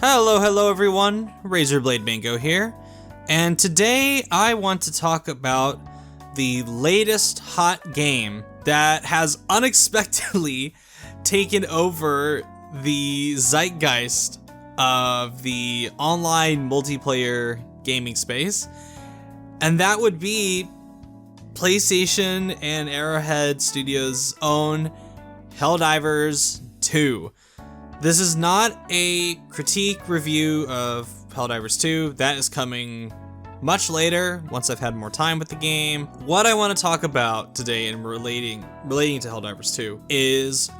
Hello everyone, Razorblade Mango here, and today I want to talk about the latest hot game that has unexpectedly taken over the zeitgeist of the online multiplayer gaming space, and that would be PlayStation and Arrowhead Studios' own Helldivers 2. This is not a critique review of Helldivers 2. That is coming much later, once I've had more time with the game. What I want to talk about today and relating to Helldivers 2 is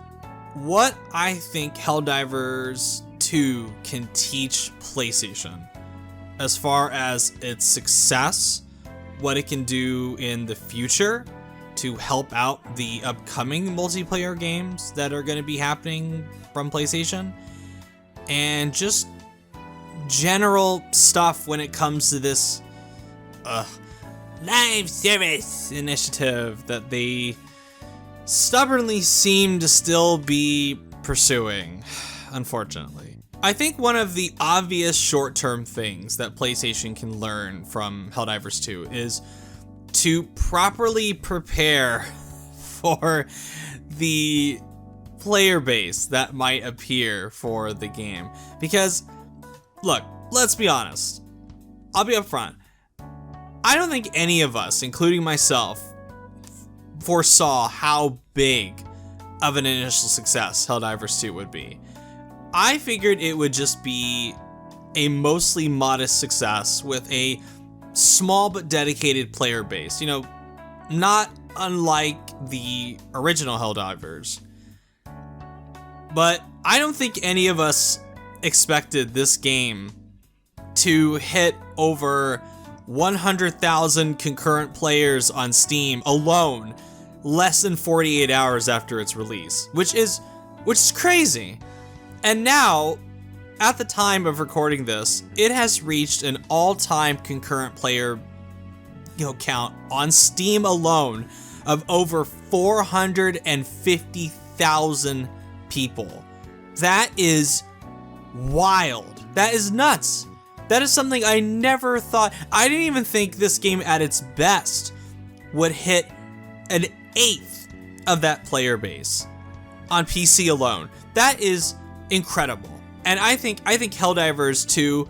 what I think Helldivers 2 can teach PlayStation as far as its success, what it can do in the future to help out the upcoming multiplayer games that are going to be happening from PlayStation, and just general stuff when it comes to this live service initiative that they stubbornly seem to still be pursuing, unfortunately. I think one of the obvious short-term things that PlayStation can learn from Helldivers 2 is to properly prepare for the player base that might appear for the game. Because, look, let's be honest. I'll be upfront. I don't think any of us, including myself, foresaw how big of an initial success Helldivers 2 would be. I figured it would just be a mostly modest success with a small but dedicated player base. You know, not unlike the original Helldivers. But I don't think any of us expected this game to hit over 100,000 concurrent players on Steam alone less than 48 hours after its release, which is crazy. And now, at the time of recording this, it has reached an all-time concurrent player count on Steam alone of over 450,000 people. That is wild. That is nuts. That is something I never thought. I didn't even think this game at its best would hit an eighth of that player base on PC alone. That is incredible. And I think Helldivers 2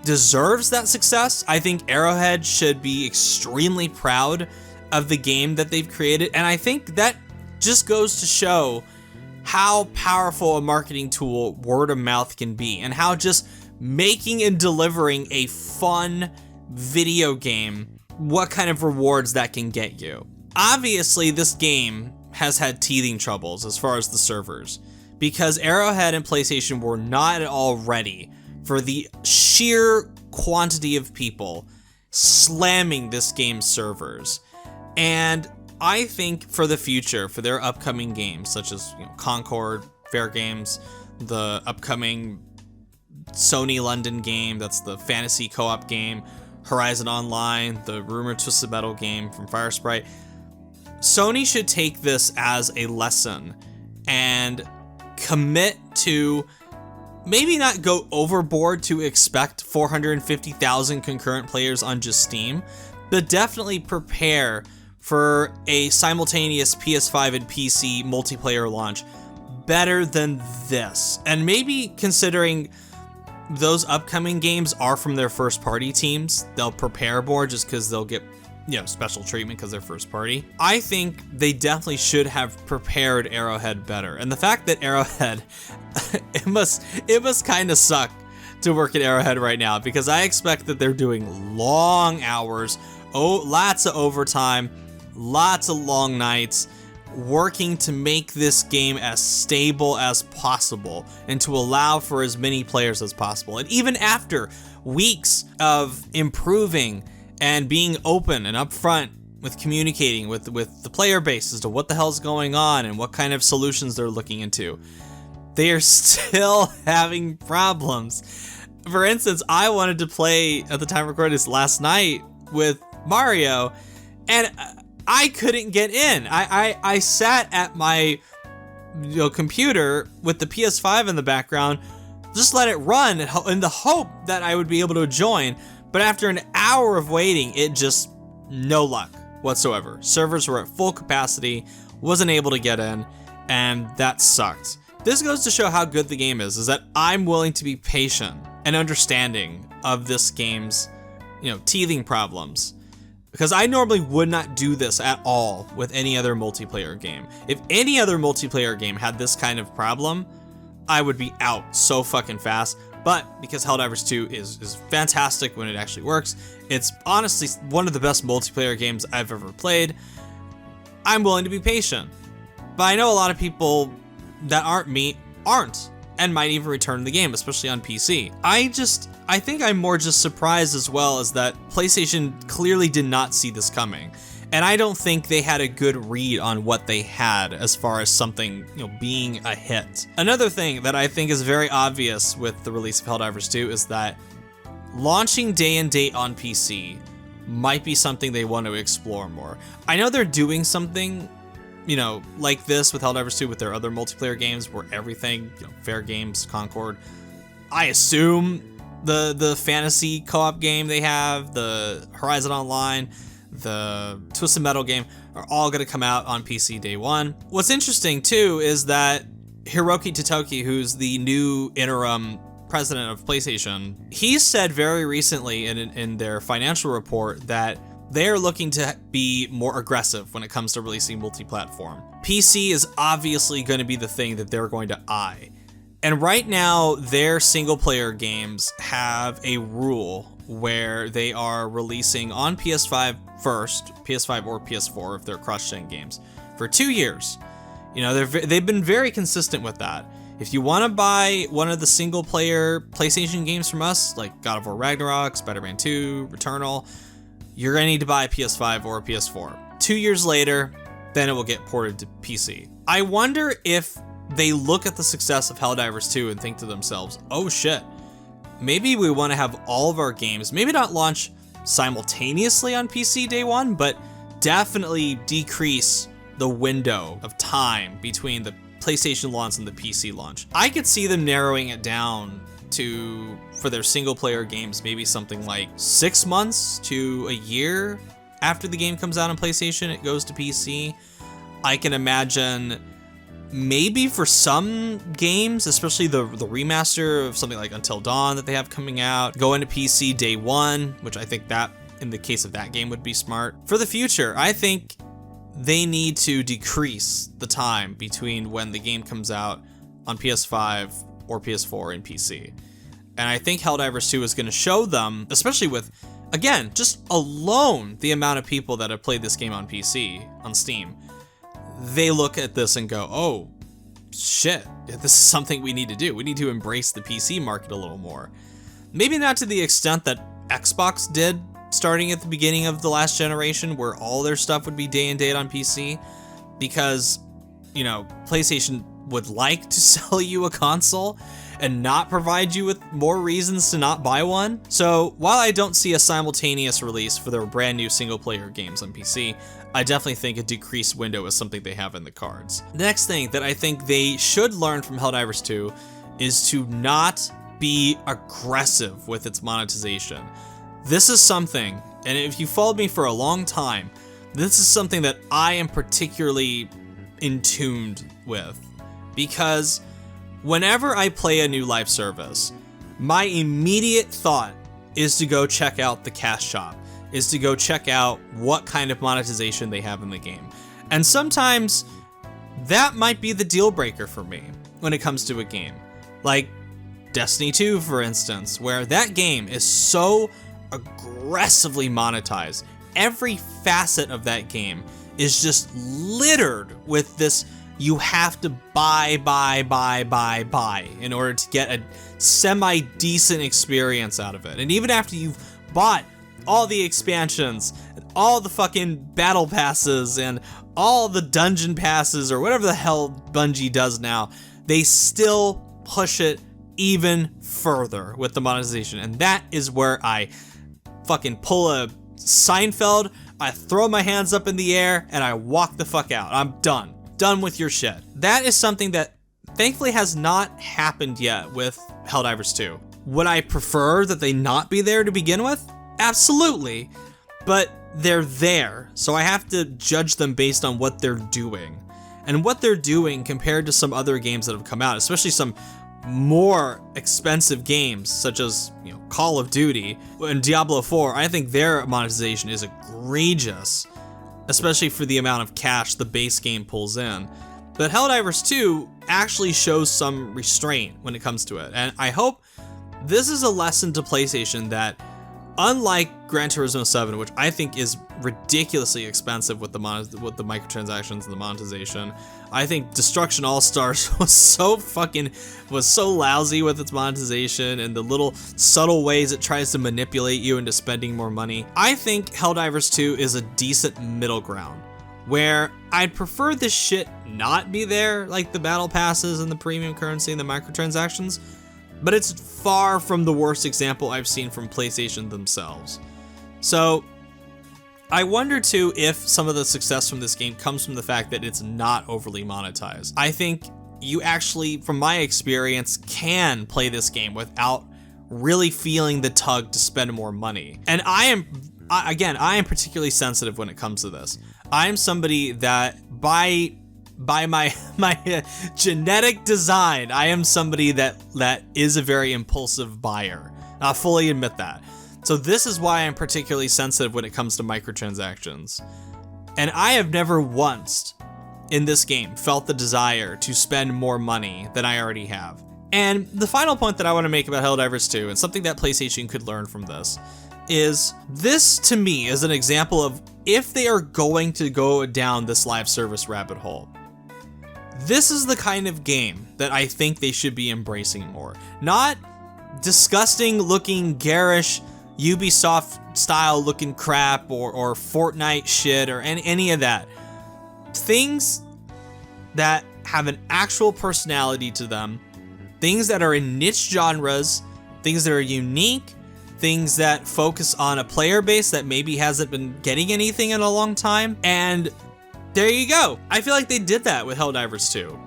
deserves that success. I think Arrowhead should be extremely proud of the game that they've created. And I think that just goes to show how powerful a marketing tool word of mouth can be, and how just making and delivering a fun video game, what kind of rewards that can get you. Obviously, this game has had teething troubles as far as the servers, because Arrowhead and PlayStation were not at all ready for the sheer quantity of people slamming this game's servers. And I think for the future, for their upcoming games, such as Concord, Fair Games, the upcoming Sony London game, that's the fantasy co-op game, Horizon Online, the rumored Twisted Metal game from Firesprite, Sony should take this as a lesson and commit to maybe not go overboard to expect 450,000 concurrent players on just Steam, but definitely prepare for a simultaneous PS5 and PC multiplayer launch better than this. And maybe considering those upcoming games are from their first party teams, they'll prepare more just because they'll get special treatment because they're first party. I think they definitely should have prepared Arrowhead better. And the fact that Arrowhead, it must kind of suck to work at Arrowhead right now, because I expect that they're doing long hours, lots of overtime, lots of long nights, working to make this game as stable as possible and to allow for as many players as possible. And even after weeks of improving and being open and upfront with communicating with the player base as to what the hell's going on and what kind of solutions they're looking into, they are still having problems. For instance, I wanted to play, at the time of recording this last night, with Mario, and I couldn't get in. I sat at my computer with the PS5 in the background, just let it run in the hope that I would be able to join. But after an hour of waiting, it just, no luck whatsoever. Servers were at full capacity, wasn't able to get in, and that sucked. This goes to show how good the game is that I'm willing to be patient and understanding of this game's, teething problems. Because I normally would not do this at all with any other multiplayer game. If any other multiplayer game had this kind of problem, I would be out so fucking fast. But because Helldivers 2 is fantastic when it actually works, it's honestly one of the best multiplayer games I've ever played, I'm willing to be patient. But I know a lot of people that aren't me aren't, and might even return the game, especially on PC. I think I'm more just surprised as well as that PlayStation clearly did not see this coming. And I don't think they had a good read on what they had as far as something, being a hit. Another thing that I think is very obvious with the release of Helldivers 2 is that launching day and date on PC might be something they want to explore more. I know they're doing something, like this with Helldivers 2 with their other multiplayer games where everything, Fair Games, Concord, I assume the fantasy co-op game they have, the Horizon Online, the Twisted Metal game are all going to come out on PC day one. What's interesting too is that Hiroki Totoki, who's the new interim president of PlayStation, he said very recently in their financial report that they're looking to be more aggressive when it comes to releasing multi-platform. PC is obviously going to be the thing that they're going to eye. And right now, their single-player games have a rule where they are releasing on PS5 first, PS5 or PS4 if they're cross-gen games, for 2 years. They've been very consistent with that. If you want to buy one of the single-player PlayStation games from us, like God of War Ragnarok, Spider-Man 2, Returnal, you're going to need to buy a PS5 or a PS4. 2 years later, then it will get ported to PC. I wonder if they look at the success of Helldivers 2 and think to themselves, oh shit, maybe we want to have all of our games, maybe not launch simultaneously on PC day one, but definitely decrease the window of time between the PlayStation launch and the PC launch. I could see them narrowing it down to, for their single player games, maybe something like 6 months to a year after the game comes out on PlayStation, it goes to PC. I can imagine maybe for some games, especially the remaster of something like Until Dawn that they have coming out, go into PC day one, which I think that in the case of that game would be smart. For the future, I think they need to decrease the time between when the game comes out on PS5 or PS4 and PC. And I think Helldivers 2 is going to show them, especially with, again, just alone the amount of people that have played this game on PC, on Steam. They look at this and go, oh, shit, this is something we need to do. We need to embrace the PC market a little more. Maybe not to the extent that Xbox did starting at the beginning of the last generation, where all their stuff would be day and date on PC, because, PlayStation would like to sell you a console and not provide you with more reasons to not buy one. So while I don't see a simultaneous release for their brand new single player games on PC, I definitely think a decreased window is something they have in the cards. The next thing that I think they should learn from Helldivers 2 is to not be aggressive with its monetization. This is something, and if you followed me for a long time, this is something that I am particularly in tuned with, because whenever I play a new live service, my immediate thought is to go check out the cash shop, is to go check out what kind of monetization they have in the game. And sometimes that might be the deal breaker for me when it comes to a game. Like Destiny 2, for instance, where that game is so aggressively monetized. Every facet of that game is just littered with this, you have to buy in order to get a semi-decent experience out of it. And even after you've bought all the expansions, and all the fucking battle passes, and all the dungeon passes, or whatever the hell Bungie does now, they still push it even further with the monetization. And that is where I fucking pull a Seinfeld, I throw my hands up in the air, and I walk the fuck out. I'm done with your shit. That is something that thankfully has not happened yet with Helldivers 2. Would I prefer that they not be there to begin with? Absolutely. But they're there, so I have to judge them based on what they're doing. And what they're doing compared to some other games that have come out, especially some more expensive games such as, Call of Duty and Diablo 4, I think their monetization is egregious, especially for the amount of cash the base game pulls in. But Helldivers 2 actually shows some restraint when it comes to it, and I hope this is a lesson to PlayStation that, unlike Gran Turismo 7, which I think is ridiculously expensive with the microtransactions and the monetization, I think Destruction All-Stars was so lousy with its monetization and the little subtle ways it tries to manipulate you into spending more money. I think Helldivers 2 is a decent middle ground, where I'd prefer this shit not be there, like the battle passes and the premium currency and the microtransactions, but it's far from the worst example I've seen from PlayStation themselves. So I wonder too if some of the success from this game comes from the fact that it's not overly monetized. I think you actually, from my experience, can play this game without really feeling the tug to spend more money. And I am particularly sensitive when it comes to this. I am somebody that by my genetic design, I am somebody that is a very impulsive buyer. I'll fully admit that. So this is why I'm particularly sensitive when it comes to microtransactions. And I have never once in this game felt the desire to spend more money than I already have. And the final point that I want to make about Helldivers 2, and something that PlayStation could learn from this, is this to me is an example of if they are going to go down this live service rabbit hole. This is the kind of game that I think they should be embracing more. Not disgusting looking, garish, Ubisoft style looking crap or Fortnite shit or any of that. Things that have an actual personality to them, things that are in niche genres, things that are unique, things that focus on a player base that maybe hasn't been getting anything in a long time, and there you go. I feel like they did that with Helldivers 2.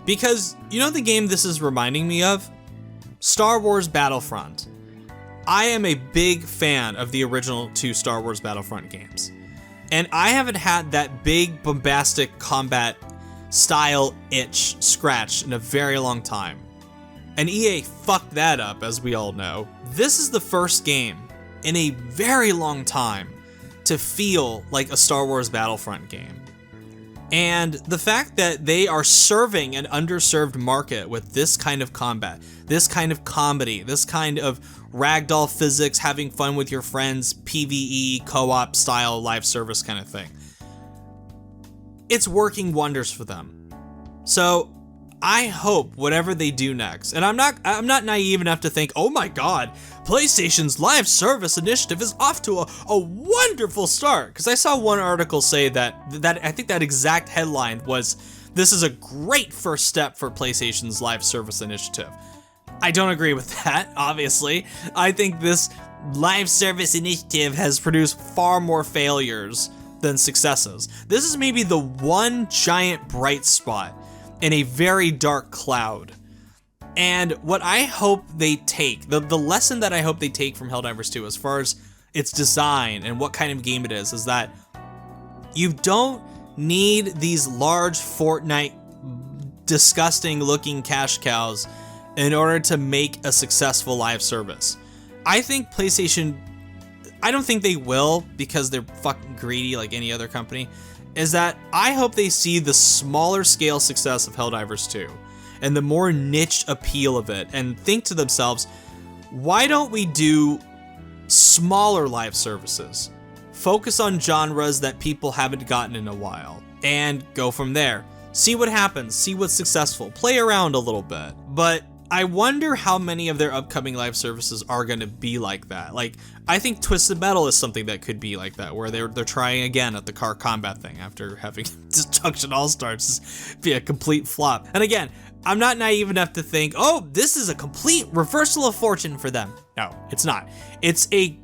Because, the game this is reminding me of? Star Wars Battlefront. I am a big fan of the original 2 Star Wars Battlefront games. And I haven't had that big, bombastic combat style itch scratch in a very long time. And EA fucked that up, as we all know. This is the first game in a very long time to feel like a Star Wars Battlefront game. And the fact that they are serving an underserved market with this kind of combat, this kind of comedy, this kind of ragdoll physics, having fun with your friends, PvE, co-op style live service kind of thing, it's working wonders for them. So I hope whatever they do next, and I'm not naive enough to think, oh my god, PlayStation's live service initiative is off to a wonderful start. Because I saw one article say that I think that exact headline was, this is a great first step for PlayStation's live service initiative. I don't agree with that, obviously. I think this live service initiative has produced far more failures than successes. This is maybe the one giant bright spot in a very dark cloud. And what I hope they take, the lesson that I hope they take from Helldivers 2 as far as its design and what kind of game it is that you don't need these large Fortnite disgusting looking cash cows in order to make a successful live service. I think PlayStation, I don't think they will because they're fucking greedy like any other company, is that I hope they see the smaller scale success of Helldivers 2 and the more niche appeal of it and think to themselves, why don't we do smaller live services? Focus on genres that people haven't gotten in a while and go from there. See what happens, see what's successful, play around a little bit. But I wonder how many of their upcoming live services are going to be like that. Like, I think Twisted Metal is something that could be like that, where they're trying again at the car combat thing after having Destruction All-Stars be a complete flop. And again, I'm not naive enough to think, oh, this is a complete reversal of fortune for them. No, it's not. It's a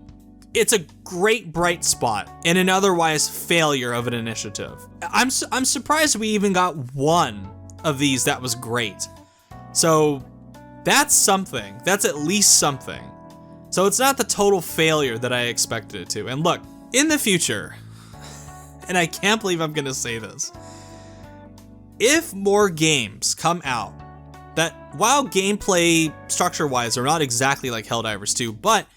great bright spot in an otherwise failure of an initiative. I'm surprised we even got one of these that was great. So that's something. That's at least something. So it's not the total failure that I expected it to. And look, in the future, and I can't believe I'm gonna say this, if more games come out that, while gameplay structure-wise are not exactly like Helldivers 2, but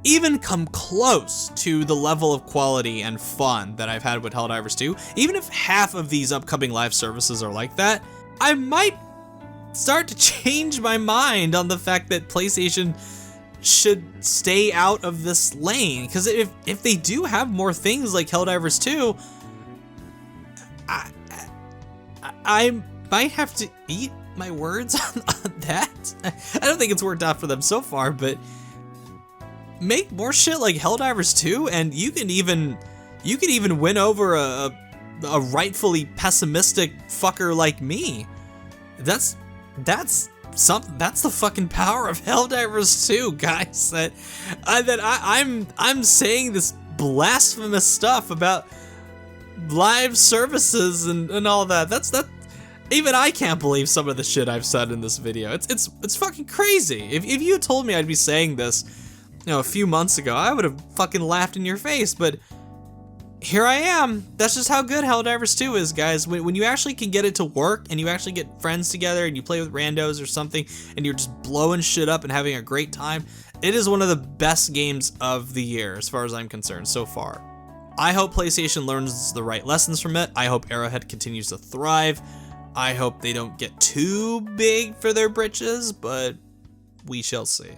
even come close to the level of quality and fun that I've had with Helldivers 2, even if half of these upcoming live services are like that, I might start to change my mind on the fact that PlayStation should stay out of this lane. Because if they do have more things like Helldivers 2, I might have to eat my words on that. I don't think it's worked out for them so far, but make more shit like Helldivers 2, and you can even win over a rightfully pessimistic fucker like me. That's something. That's the fucking power of Helldivers 2, guys. That I'm saying this blasphemous stuff about live services and all that. That even I can't believe some of the shit I've said in this video. It's fucking crazy. If you had told me I'd be saying this, a few months ago, I would have fucking laughed in your face, but here I am. That's just how good Helldivers 2 is, guys. When you actually can get it to work, and you actually get friends together, and you play with randos or something, and you're just blowing shit up and having a great time, it is one of the best games of the year, as far as I'm concerned, so far. I hope PlayStation learns the right lessons from it. I hope Arrowhead continues to thrive. I hope they don't get too big for their britches, but we shall see.